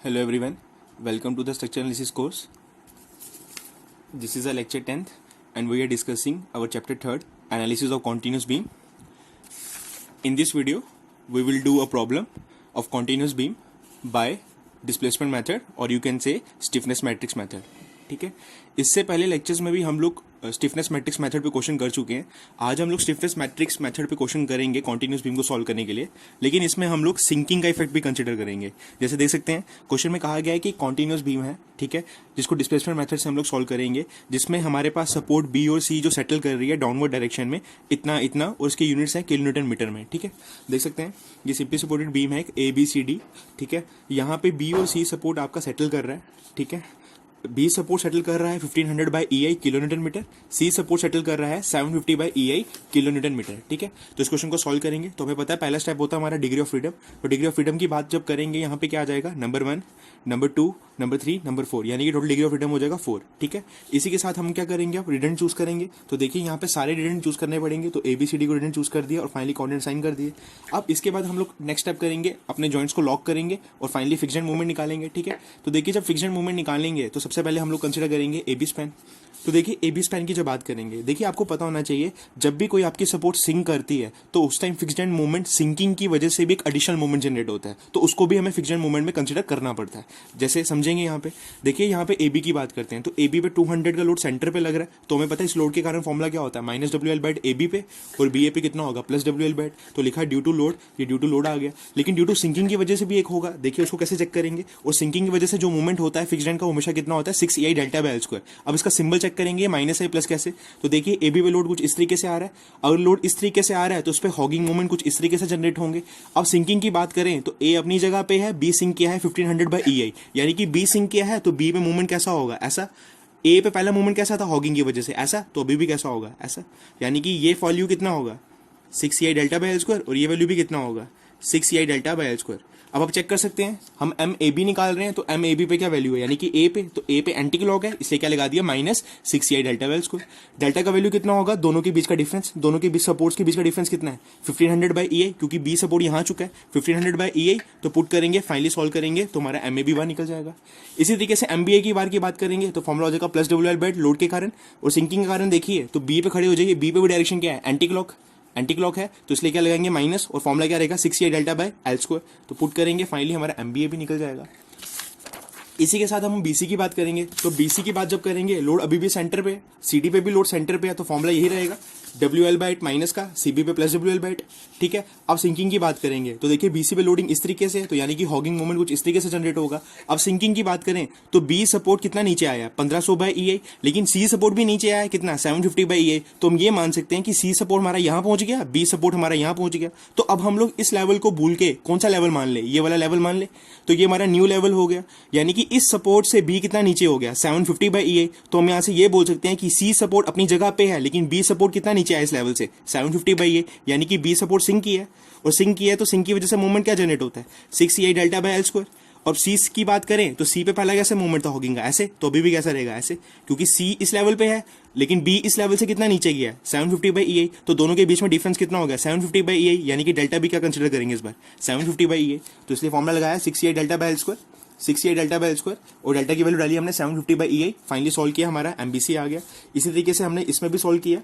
Hello everyone, welcome to the structure analysis course. This is our lecture 10th and we are discussing our chapter 3rd, analysis of continuous beam. In this video, we will do a problem of continuous beam by displacement method or you can say stiffness matrix method. ठीक है, इससे पहले lectures में भी हम लोग stiffness matrix method पे question कर चुके हैं. आज हम लोग स्टिफनेस मैट्रिक्स मेथड पे क्वेश्चन करेंगे कॉन्टिन्यूस बीम को सॉल्व करने के लिए, लेकिन इसमें हम लोग सिंकिंग का इफेक्ट भी कंसिडर करेंगे. जैसे देख सकते हैं क्वेश्चन में कहा गया है कि कॉन्टिन्यूस बीम है, ठीक है, जिसको डिस्प्लेसमेंट मेथड से हम लोग सॉल्व करेंगे, जिसमें हमारे पास सपोर्ट बी और सी जो सेटल कर रही है डाउनवर्ड डायरेक्शन में इतना इतना और उसके यूनिट्स हैं किलो न्यूटन मीटर में. ठीक है, देख सकते हैं ये सिंपली सपोर्टेड बीम है ए बी सी डी. ठीक है, यहाँ पे बी और सी सपोर्ट आपका सेटल कर रहा है. ठीक है, बी सपोर्ट सेटल कर रहा है 1500 by EI kilo newton metre, C support settle कर रहा है 750 by EI kilo newton metre. ठीक है, तो इस क्वेश्चन को सॉल्व करेंगे तो हमें पता है पहला स्टेप होता है हमारा डिग्री ऑफ फ्रीडम. तो डिग्री ऑफ फ्रीडम की बात जब करेंगे यहाँ पे क्या आ जाएगा, नंबर 1, नंबर 2, नंबर 3, नंबर 4, यानी कि टोटल डिग्री ऑफ फ्रीडम हो जाएगा 4. ठीक है, इसी के साथ हम क्या करेंगे, अब रिडंडेंट चूज करेंगे. तो देखिए यहाँ पे सारे रिडंडेंट चूज करने पड़ेंगे, तो ABCD को रिडंडेंट चूज कर दिया और फाइनली कोऑर्डिनेट साइन कर दिए. अब इसके बाद हम लोग नेक्स्ट स्टेप करेंगे, अपने जॉइंट्स को लॉक करेंगे और फाइनली फिक्स्ड मूवमेंट निकालेंगे. ठीक है, तो देखिए जब फिक्स्ड मूवमेंट निकालेंगे तो सबसे पहले हम लोग कंसिडर करेंगे AB स्पैन. तो देखिए AB स्पैन की जब बात करेंगे, देखिए आपको पता होना चाहिए जब भी कोई आपकी सपोर्ट सिंक करती है तो उस टाइम फिक्स्ड मूवमेंट सिंकिंग की वजह से भी एक एडिशनल मूवमेंट जनरेट होता है, तो उसको भी हमें फिक्स्ड मूवमेंट में कंसिडर करना पड़ता है. जैसे समझेंगे यहाँ पे, देखिए यहाँ पे AB की बात करते हैं तो AB पे 200 का लोड सेंटर पे लग रहा है, तो हमें पता है इस लोड के कारण फॉर्मुला क्या होता है, माइनस WL AB पे और BA पे कितना होगा, प्लस WL. तो लिखा ड्यू टू लोड, ये ड्यू टू लोड आ गया. लेकिन ड्यू टू सिंकिंग की वजह से भी एक होगा, देखिए उसको कैसे चेक करेंगे. और सिंकिंग की वजह से जो मूवमेंट होता है फिक्स्ड का हमेशा कितना होता है 6EI डेल्टा बाय L². अब इसका सिंबल चेक करेंगे माइनस प्लस कैसे. तो देखिए AB पे लोड कुछ इस तरीके से आ रहा है, अगर लोड इस तरीके से आ रहा है तो उस पर हॉगिंग मूवमेंट कुछ इस तरीके से जनरेट होंगे. अब सिंकिंग की बात करें तो A अपनी जगह पे है, B सिंक किया है 1500 बाई EI, यानी कि B सिंक किया है तो B पे मूवमेंट कैसा होगा, ऐसा. A पे पहला मूवमेंट कैसा था हॉगिंग की वजह से, ऐसा. तो अभी भी कैसा होगा, ऐसा. यानी कि ये वैल्यू कितना होगा 6EI डेल्टा बाय L² और ये वैल्यू भी कितना होगा 6EI डेल्टा बाय L². अब आप चेक कर सकते हैं, हम MAB निकाल रहे हैं तो MAB पे क्या वैल्यू है, यानी कि A पे, तो A पे एंटी क्लॉक है इसलिए क्या लगा दिया minus 6EI delta by L². Delta का वैल्यू कितना होगा, दोनों के बीच का डिफरेंस, दोनों के बीच सपोर्ट्स के बीच का डिफरेंस कितना है 1500 बाई EI, क्योंकि B सपोर्ट यहाँ चुका है 1500 बाई EI. तो पुट करेंगे फाइनली सॉल्व करेंगे तो हमारा MAB बार निकल जाएगा. इसी तरीके से MBA की बार की बात करेंगे तो फॉर्मुला हो जाएगा प्लस WL लोड के कारण और सिंकिंग के कारण. देखिए तो B पे खड़े हो जाइए, B पे भी डायरेक्शन क्या है, एंटी क्लॉक है, तो इसलिए क्या लगाएंगे माइनस और फॉर्मुला क्या रहेगा 6EI डेल्टा बाय L². तो पुट करेंगे फाइनली हमारा MBA भी निकल जाएगा. इसी के साथ हम BC की बात करेंगे तो BC की बात जब करेंगे लोड अभी भी सेंटर पे, CD पे भी लोड सेंटर पे है, तो फॉर्मुला यही रहेगा WL/8 माइनस का CB पे प्लस WL/8. ठीक है, अब सिंकिंग की बात करेंगे तो देखिए BC पे लोडिंग इस तरीके से है, तो यानी कि हॉगिंग मूवमेंट कुछ इस तरीके से जनरेट होगा. अब सिंकिंग की बात करें तो B सपोर्ट कितना नीचे आया है 1500 बाई EI, लेकिन C सपोर्ट भी नीचे आया है कितना 750 बाई EI. तो हम ये मान सकते हैं कि C सपोर्ट हमारा यहाँ पहुंच गया, B सपोर्ट हमारा यहाँ पहुंच गया. तो अब हम लोग इस लेवल को भूल के कौन सा लेवल मान ले, ये वाला लेवल मान ले, तो ये हमारा न्यू लेवल हो गया. यानी कि इस सपोर्ट से B कितना नीचे हो गया 750 बाई EI. तो हम यहाँ से ये बोल सकते हैं कि C सपोर्ट अपनी जगह पे है, लेकिन B सपोर्ट कितना नीचे आया इस लेवल से 750 बाई EI, यानी कि B सपोर्ट सिंक किया है और सिंक किया है तो सिंक की वजह से मूवमेंट क्या जनरेट होता है 6EI डेल्टा बाय L². और C की बात करें तो C पे पहला कैसे मूवमेंट था हॉगिंग का, ऐसे, तो अभी भी कैसा रहेगा ऐसे, क्योंकि C इस लेवल पे है लेकिन B इस लेवल से कितना नीचे गया है 750 बाई EI. तो दोनों के बीच में डिफरेंस कितना हो गया 750 बाई EI, यानी कि डेल्टा भी क्या कंसिडर करेंगे इस बार 750 बाई EI. तो इसलिए फॉर्मुला लगाया 6EI delta by L², 6EI delta by L² और डेल्टा की वैल्यू डाली हमने 750 बाई EI. फाइनली सॉल्व किया, हमारा MBC आ गया. इसी तरीके से हमने इसमें भी सॉल्व किया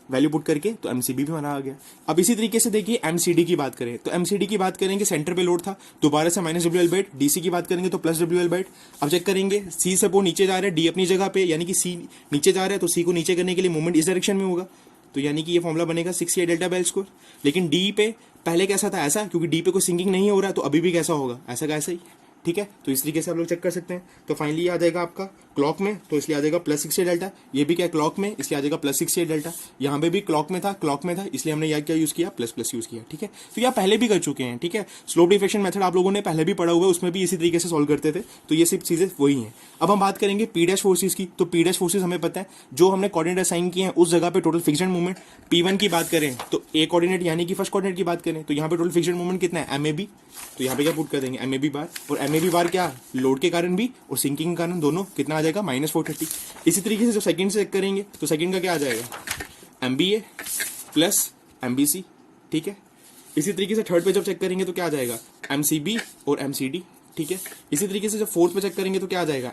वैल्यू पुट करके, तो MCB भी हमारा आ गया. अब इसी तरीके से देखिए MCD की बात करें तो MCD की बात करेंगे सेंटर पे लोड था, दोबारा से माइनस WL/8. DC की बात करेंगे तो प्लस WL/8. अब चेक करेंगे C सपोर्ट नीचे जा रहा है, D अपनी जगह पे, यानी कि C नीचे जा रहा है तो C को नीचे करने के लिए मूवमेंट इस डायरेक्शन में होगा, तो यानी कि ये फॉर्मुला बनेगा 6EI डेल्टा बाय L². लेकिन D पे पहले कैसा था ऐसा, क्योंकि D पे कोई सिंकिंग नहीं हो रहा है तो अभी भी कैसा होगा ऐसा का ऐसा ही. ठीक है, तो इस तरीके से आप लोग चेक कर सकते हैं. तो फाइनली आ जाएगा आपका क्लॉक में, तो इसलिए आ जाएगा प्लस 6EI डेल्टा. ये भी क्या क्लॉक में, इसलिए आ जाएगा प्लस 6EI डेल्टा. यहाँ पे भी क्लॉक में था इसलिए हमने यहाँ क्या यूज किया प्लस प्लस यूज किया. ठीक है, तो यहाँ पहले भी कर चुके हैं. ठीक है, स्लोप डिफ्लेक्शन मेथड आप लोगों ने पहले भी पढ़ा हुआ है, उसमें भी इसी तरीके से सॉल्व करते थे, तो ये सिर्फ चीजें वही हैं. अब हम बात करेंगे P' फोर्सेज की. तो P' फोर्सेज हमें पता है जो हमने कोऑर्डिनेट असाइन किए हैं उस जगह पे टोटल फिक्स्ड मूवमेंट. P1 की बात करें तो A कोऑर्डिनेट यानी कि फर्स्ट कोऑर्डिनेट की बात करें तो यहाँ पे टोटल फिक्स्ड मूवमेंट कितना है MAB. तो यहाँ पे क्या पुट कर देंगे MAB बार, और MAB बार क्या लोड के कारण भी और सिंकिंग के कारण दोनों कितना आ जाएगा -430. इसी तरीके से जो सेकंड से चेक करेंगे तो सेकंड का क्या आ जाएगा MBA प्लस MBC. ठीक है, इसी तरीके से थर्ड पे जब चेक करेंगे तो क्या आ जाएगा MCB और MCD. ठीक है। इसी तरीके से जब फोर्थ पे चेक करेंगे तो क्या आ जाएगा,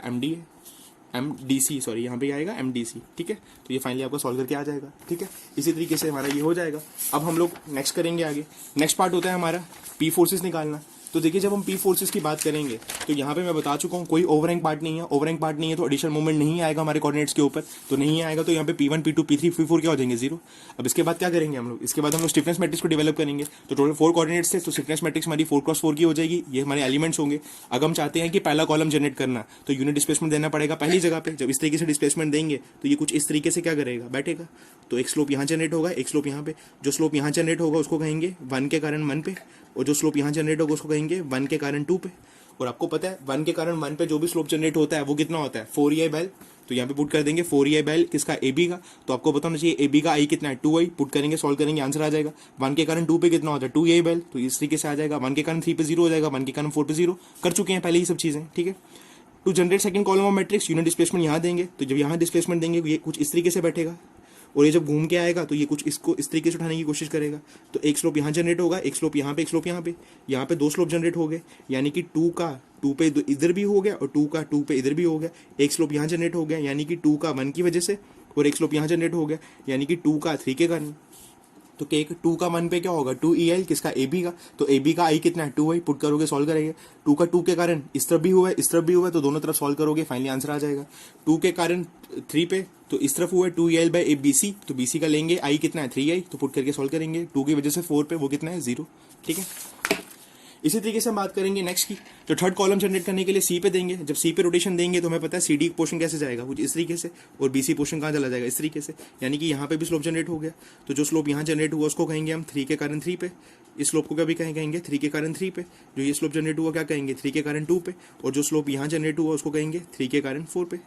MDC सॉरी, यहाँ पे आएगा MDC, ठीक है। तो ये फाइनली आपका सॉल्व करके आ जाएगा, ठीक है। इसी तरीके से हमारा ये हो जाएगा। अब हम लोग नेक्स्ट करेंगे आगे। नेक्स्ट पार्ट होता है हमारा P फोर्सेस निकालना। तो देखिए जब हम P फोर्सेस की बात करेंगे तो यहाँ पे मैं बता चुका हूँ कोई ओवरहैंग पार्ट नहीं है। ओवरहैंग पार्ट नहीं है तो एडिशनल मूवमेंट नहीं आएगा हमारे कोऑर्डिनेट्स के ऊपर, तो नहीं आएगा तो यहाँ पे P1 P2 P3 P4 क्या हो जाएंगे, 0। अब इसके बाद क्या करेंगे हम लोग, इसके बाद हम लोग स्टिफनेस मैट्रिक्स को डेवलप करेंगे। तो टोटल 4 कोऑर्डिनेट्स थे, तो स्टिफनेस मैट्रिक्स हमारी 4x4 की हो जाएगी। ये हमारे एलिमेंट्स होंगे। अगर हम चाहते हैं कि पहला कॉलम जनरेट करना तो यूनिट डिस्प्लेसमेंट देना पड़ेगा पहली जगह पे। जब इस तरीके से डिस्प्लेसमेंट देंगे तो ये कुछ इस तरीके से क्या करेगा, बैठेगा। तो एक स्लोप यहाँ जनरेट होगा, एक स्लोप यहाँ पे। जो स्लोप यहाँ जनरेट होगा उसको कहेंगे 1 के कारण 1 पे, और जो स्लोप यहाँ जनरेट होगा उसको कहेंगे 1 के कारण 2 पे। और आपको पता है 1 के कारण 1 पे जो भी स्लोप जनरेट होता है वो कितना होता है, 4EI बैल। तो यहाँ पे पुट कर देंगे 4EI बैल किसका, AB का। तो आपको पता होना चाहिए AB का I कितना है, 2I। पुट करेंगे, सॉल्व करेंगे, आंसर आ जाएगा। 1 के कारण 2 पे कितना होता है, 2EI बैल। तो इस तरीके से आ जाएगा। 1 के कारण 3 पे 0 हो जाएगा, 1 के कारण 4 पे 0। कर चुके हैं पहले ये सब चीजें, ठीक है। To generate second column of matrix unit displacement यहाँ देंगे। तो जब यहाँ डिस्प्लेसमेंट देंगे ये कुछ इस तरीके से बैठेगा, और ये जब घूम के आएगा तो ये कुछ इसको इस तरीके से उठाने की कोशिश करेगा। तो एक स्लोप यहाँ जनरेट होगा, एक स्लोप यहाँ पे, एक स्लोप यहाँ पे 2 स्लोप जनरेट हो गए। यानी कि 2 का 2 पे इधर भी हो गया और 2 का 2 पे इधर भी हो गया। एक स्लोप यहाँ जनरेट हो गया यानी कि 2 का 1 की वजह से, और एक स्लोप यहाँ जनरेट हो गया यानी कि 2 का 3 के कारण। तो केक 2 का 1 पे क्या होगा, 2EI किसका, AB का। तो AB का I कितना है, 2I। पुट करोगे, सॉल्व करेंगे। 2 का 2 के कारण इस तरफ भी हुआ है, इस तरफ भी हुआ है, तो दोनों तरफ सॉल्व करोगे, फाइनली आंसर आ जाएगा। 2 के कारण 3 पे, तो इस तरफ हुआ है 2EI बाई BC। तो BC का लेंगे, I कितना है 3I। तो पुट करके सॉल्व करेंगे। 2 की वजह से 4 पे वो कितना है, 0, ठीक है। इसी तरीके से हम बात करेंगे नेक्स्ट की। तो थर्ड कॉलम जनरेट करने के लिए C पे देंगे। जब C पे रोटेशन देंगे तो हमें पता है CD पोर्शन कैसे जाएगा, कुछ इस तरीके से, और BC पोर्शन कहाँ चला जाएगा, इस तरीके से। यानी कि यहाँ पे भी स्लोप जनरेट हो गया। तो जो स्लोप यहाँ जनरेट हुआ उसको कहेंगे हम 3 के कारण 3 पे। इस स्लोप को क्या भी कहेंगे 3 के कारण 3 पे। जो ये स्लोप जनरेट हुआ क्या कहेंगे, 3 के कारण 2 पे। और जो स्लोप यहाँ जनरेट हुआ उसको कहेंगे 3 के कारण 4 पे,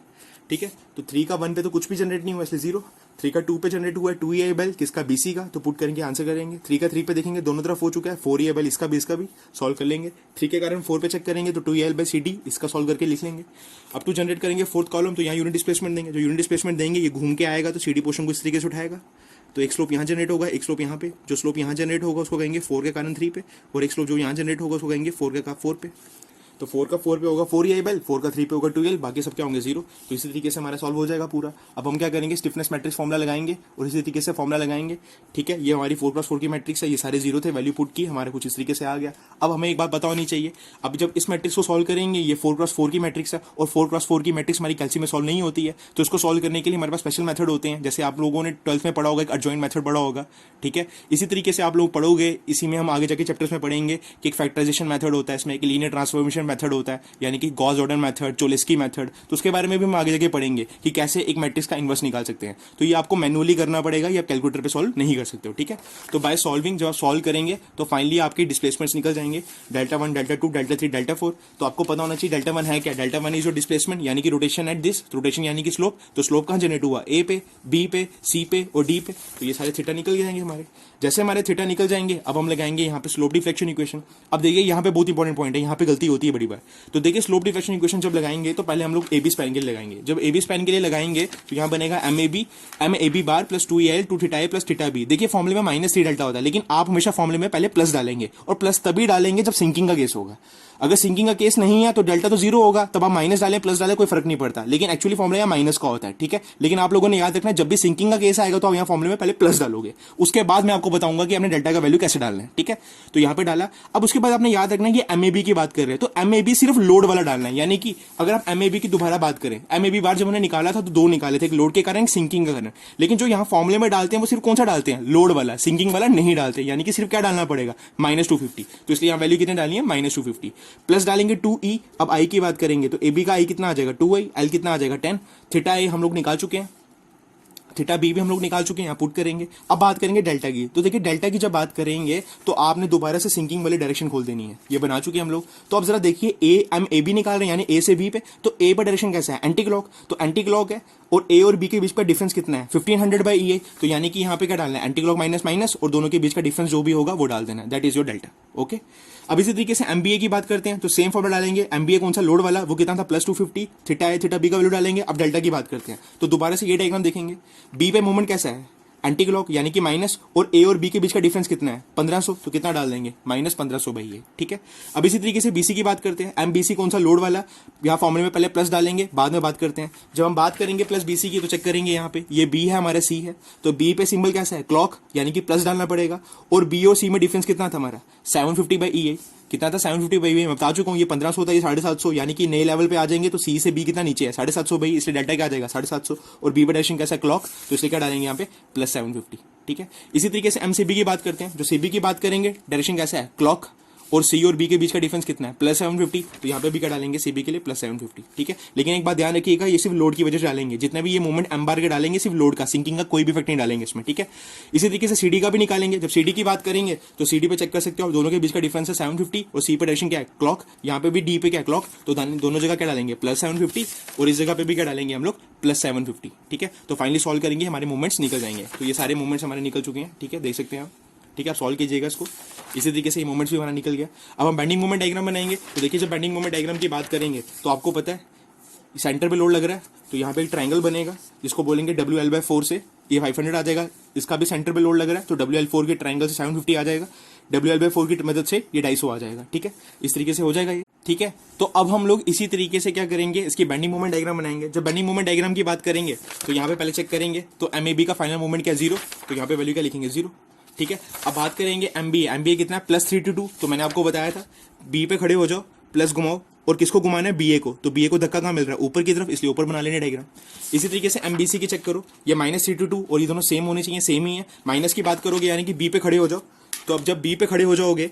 ठीक है। तो 3 का 1 पे तो कुछ भी जनरेट नहीं हुआ, इसलिए 0। 3 का 2 पे जनरेट हुआ है 2EI बैल किसका, BC का। तो पुट करेंगे, आंसर करेंगे। 3 का 3 पे देखेंगे दोनों तरफ हो चुका है, 4EI बैल इसका भी इसका भी, सॉल्व कर लेंगे। 3 के कारण 4 पे चेक करेंगे तो 2EI बाई CD इसका सॉल्व करके लिख लेंगे। अब 2 जनरेट करेंगे फोर्थ कॉलम, तो यहाँ यूनिट डिस्प्लेसमेंट देंगे। जो यूनिट डिस्प्लेसमेंट देंगे ये घूम के आएगा तो CD पोर्शन को इस तरीके से उठाएगा। तो एक स्लोप यहाँ जनरेट होगा, एक स्लोप यहाँ पे। जो स्लोप यहाँ जनरेट होगा उसको कहेंगे 4 के कारण 3 पे, और एक स्लोप जो यहाँ जनरेट होगा उसको कहेंगे 4 के कारण 4 पे। तो 4 का 4 पे होगा 4EI बैल, 4 का 3 पे होगा 2EL, बाकी सब क्या होंगे 0। तो इसी तरीके से हमारा सॉल्व हो जाएगा पूरा। अब हम क्या करेंगे, स्टिफनेस मैट्रिक्स फॉर्मुला लगाएंगे और इसी तरीके से फॉर्मुला लगाएंगे, ठीक है। ये हमारी 4+4 की मैट्रिक्स है, ये सारे 0 थे, वैल्यू पुट की, हमारे कुछ इस तरीके से आ गया। अब हमें एक बात पता होनी चाहिए, अब जब इस मैट्रिक्स को सॉल्व करेंगे, ये 4+4 की मैट्रिक्स है, और 4+4 की मैट्रिक्स हमारी कैल्सी में सॉल्व नहीं होती है। तो इसको सॉल्व करने के लिए हमारे पास स्पेशल मेथड होते हैं, जैसे आप लोगों ने 12th में पढ़ा होगा, एक एडजॉइंट मेथड पढ़ा होगा, ठीक है। इसी तरीके से आप लोग पढ़ोगे, इसी में हम आगे जाके चैप्टर्स में पढ़ेंगे कि एक फैक्टराइजेशन मेथड होता है, इसमें एक लीनियर ट्रांसफॉर्मेशन मेथड होता है, यानी कि गॉस जॉर्डन मेथड, चोलेस्की मेथड। तो उसके बारे में भी हम आगे जाके पढ़ेंगे कि कैसे एक मैट्रिक्स का इनवर्स निकाल सकते हैं। तो ये आपको मैनुअली करना पड़ेगा, ये आप कैलकुलेटर पे सॉल्व नहीं कर सकते हो, ठीक है। तो बाय सॉल्विंग जब आप सॉल्व करेंगे तो फाइनली आपके डिस्प्लेसमेंट्स निकल जाएंगे, Δ1, Δ2, Δ3, Δ4। तो आपको पता होना चाहिए Δ1 है क्या, Δ1 इज योर डिस्प्लेसमेंट, यानी कि रोटेशन एट दिस, रोटेशन यानी कि स्लोप। तो स्लोप कहाँ जनरेट हुआ, A पे, B पे, C पे और D पे। तो ये सारे थीटा निकल जाएंगे हमारे। जैसे हमारे थीटा निकल जाएंगे, अब हम लगाएंगे यहाँ पे स्लोप डिफ्लेक्शन इक्वेशन। अब देखिए यहाँ पे बहुत इंपॉर्टेंट पॉइंट है, यहाँ पे गलती होती है बड़ी बार। तो देखिए स्लोप डिफ्लेक्शन इक्वेशन जब लगाएंगे तो पहले हम लोग AB स्पैन के लिए लगाएंगे। जब AB स्पैन के लिए लगाएंगे तो यहाँ बनेगा MAB बार plus 2EL 2θA plus θB। देखिए फॉर्मुले में -3 डेल्टा होता है, लेकिन आप हमेशा फॉर्मुले में पहले प्लस डालेंगे, और प्लस तभी डालेंगे जब सिंकिंग का केस होगा। अगर सिंकिंग का केस नहीं है तो डेल्टा तो 0 होगा, तब आप माइनस डालें प्लस डालें कोई फर्क नहीं पड़ता, लेकिन एक्चुअली फॉर्मुला यहाँ माइनस का होता है, ठीक है। लेकिन आप लोगों ने याद रखना है, जब भी सिंकिंग का केस आएगा तो आप यहाँ फॉर्मुले में पहले प्लस डालोगे, उसके बाद मैं आपको बताऊंगा कि आपने डेल्टा का वैल्यू कैसे डालना है, ठीक है। तो यहाँ पे डाला। अब उसके बाद आपने याद रखना है कि MAB की बात कर रहे हैं, तो MAB सिर्फ लोड वाला डालना है। यानी कि अगर आप MAB की दोबारा बात करें, MAB बार जब हमने निकाला था तो 2 निकाले थे, एक लोड के कारण, सिंकिंग का कारण। लेकिन जो यहाँ फॉर्मुले में डालते हैं वो सिर्फ कौन सा डालते हैं, लोड वाला, सिंकिंग वाला नहीं डालते। यानी कि सिर्फ क्या डालना पड़ेगा, -250। तो इसलिए यहाँ वैल्यू कितने डाली है, -250। प्लस डालेंगे 2E। अब I की बात करेंगे तो AB का I कितना आ जाएगा 2I, L कितना आ जाएगा 10, थीटा A हम लोग निकाल चुके हैं, थीटा B भी हम लोग निकाल चुके हैं, यहाँ पुट करेंगे। अब बात करेंगे डेल्टा की। तो देखिए डेल्टा की जब बात करेंगे तो आपने दोबारा से सिंकिंग वाली डायरेक्शन खोल देनी है, ये बना चुके हैं हम लोग। तो अब जरा देखिए हम AB निकाल रहे हैं, यानी A से B पे। तो A पर डायरेक्शन कैसा है, एंटी क्लॉक। तो एंटी क्लॉक है, और A और B के बीच का डिफरेंस कितना है, 1500/EA। तो यानी कि यहाँ पे क्या डालना है, एंटी क्लॉक माइनस माइनस, और दोनों के बीच का डिफरेंस जो भी होगा वो डाल देना, that is your delta, okay. अब इसी तरीके से MBA की बात करते हैं, तो सेम फॉर्मूला डालेंगे। MBA कौन सा, लोड वाला, वो कितना था +250। थीटा A थीटा B का वैल्यू डालेंगे। अब डेल्टा की बात करते हैं, तो दोबारा से ये डायग्राम देखेंगे। B पे मोमेंट कैसा है, एंटी क्लॉक यानी कि माइनस, और ए और बी के बीच का डिफरेंस कितना है 1500, तो कितना डाल देंगे माइनस 1500 बाई ए, ठीक है। अब इसी तरीके से बीसी की बात करते हैं, एम बीसी कौन सा लोड वाला, यहाँ फॉर्मूले में पहले प्लस डालेंगे बाद में बात करते हैं। जब हम बात करेंगे प्लस बीसी की तो चेक करेंगे यहाँ पे ये बी है हमारा सी है, तो बी पे सिंबल कैसा है क्लॉक यानी कि प्लस डालना पड़ेगा, और बी और सी में डिफरेंस कितना था हमारा 750 बाई ई, कितना था 750 बाई मैं बता चुका हूँ, ये 1500 था, ये 750, यानी कि नए लेवल पे आ जाएंगे तो सी से बी कितना नीचे है 750 बाई, इसलिए डेल्टा क्या आ जाएगा 750, और बी पे डायरेक्शन कैसा क्लॉक, तो इसलिए क्या डालेंगे यहाँ पे प्लस 750, ठीक है। इसी तरीके से एमसीबी की बात करते हैं, जो सीबी की बात करेंगे डायरेक्शन कैसा है क्लॉक, और सी और बी के बीच का डिफरेंस कितना है प्लस 750, तो यहाँ पे भी क्या डालेंगे सीबी के लिए प्लस 750, ठीक है। लेकिन एक बात ध्यान रखिएगा, ये सिर्फ लोड की वजह से डालेंगे, जितना भी ये मूवमेंट एम बार के डालेंगे सिर्फ लोड का, सिंकिंग का कोई भी इफेक्ट नहीं डालेंगे इसमें, ठीक है। इसी तरीके से सीडी का भी निकालेंगे, जब सीडी की बात करेंगे तो सीडी पे चेक कर सकते हो आप, दोनों के बीच का डिफरेंस है 750, और सी पे डायरेक्शन क्या है क्लॉक, यहाँ पे भी डी पे क्या है क्लॉक, तो दोनों जगह क्या डालेंगे प्लस 750, और इस जगह पे भी क्या डालेंगे हम लोग प्लस 750, ठीक है। तो फाइनली सॉल्व करेंगे, हमारे मूवमेंट्स निकल जाएंगे, तो ये सारे मूवमेंट्स हमारे निकल चुके हैं, ठीक है, देख सकते हैं आप, ठीक है। आप सॉल्व कीजिएगा इसको, इसी तरीके से ये मूवमेंट्स भी हमारा निकल गया। अब हम बेंडिंग मूवमेंट डायग्राम बनाएंगे, तो देखिए जब बेंडिंग मूवमेंट डायग्राम की बात करेंगे तो आपको पता है सेंटर पे लोड लग रहा है, तो यहाँ पे एक ट्रायंगल बनेगा जिसको बोलेंगे WL/4 से, ये 500 आ जाएगा, इसका भी सेंटर पे लोड लग रहा है तो WL4 के ट्रायंगल से 750 आ जाएगा, WL/4 की मदद से ये 250 आ जाएगा, ठीक है। इस तरीके से हो जाएगा ये, ठीक है। तो अब हम लोग इसी तरीके से क्या करेंगे, इसकी बेंडिंग मूवमेंट डायग्राम बनाएंगे। जब बेंडिंग मूवमेंट डायग्राम की बात करेंगे तो यहाँ पे पहले चेक करेंगे, तो MAB का फाइनल मूवमेंट क्या 0, तो यहाँ पे वैल्यू क्या लिखेंगे 0, ठीक है। अब बात करेंगे MBA कितना है प्लस 322, तो मैंने आपको बताया था बी पे खड़े हो जाओ प्लस घुमाओ, और किसको घुमाना है BA को, तो BA को धक्का कहाँ मिल रहा है ऊपर की तरफ, इसलिए ऊपर बना लेने डायग्राम। इसी तरीके से MBC की चेक करो, ये माइनस 322, और ये दोनों सेम होने चाहिए, सेम ही है। माइनस की बात करोगे यानी कि बी पे खड़े हो जाओ, तो अब जब बी पे खड़े हो जाओगे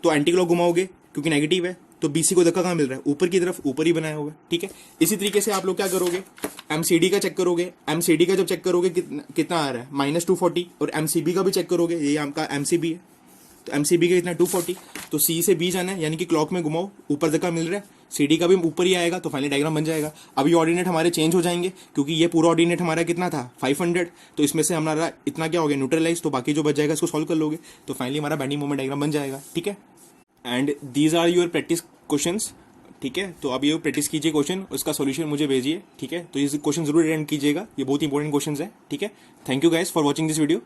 तो एंटी क्लॉक घुमाओगे क्योंकि नेगेटिव है, तो BC को धक्का कहाँ मिल रहा है ऊपर की तरफ, ऊपर ही बनाया होगा, ठीक है। इसी तरीके से आप लोग क्या करोगे MCD का चेक करोगे, MCD का जब चेक करोगे कितना आ रहा है -240, और MCB का भी चेक करोगे, ये आपका MCB है तो MCB का कितना 240, तो C से B जाना है यानी कि क्लॉक में घुमाओ ऊपर धक्का मिल रहा है, CD का भी ऊपर ही आएगा, तो फाइनली डायग्राम बन जाएगा। अब ये ऑर्डिनेट हमारे चेंज हो जाएंगे क्योंकि ये पूरा ऑर्डिनेट हमारा कितना था 500, तो इसमें से हमारा इतना क्या हो गया न्यूट्रलाइज, तो बाकी जो बच जाएगा इसको सॉल्व कर लोगे, तो फाइनली हमारा बेंडिंग मोमेंट डायग्राम बन जाएगा, ठीक है। And these are your practice questions, ठीक है। तो अब ये प्रैक्टिस कीजिए क्वेश्चन, उसका सॉल्यूशन मुझे भेजिए, ठीक है। तो ये क्वेश्चन जरूर अटेंड कीजिएगा, ये बहुत इंपॉर्टेंट क्वेश्चन है, ठीक है। Thank you guys for watching this video.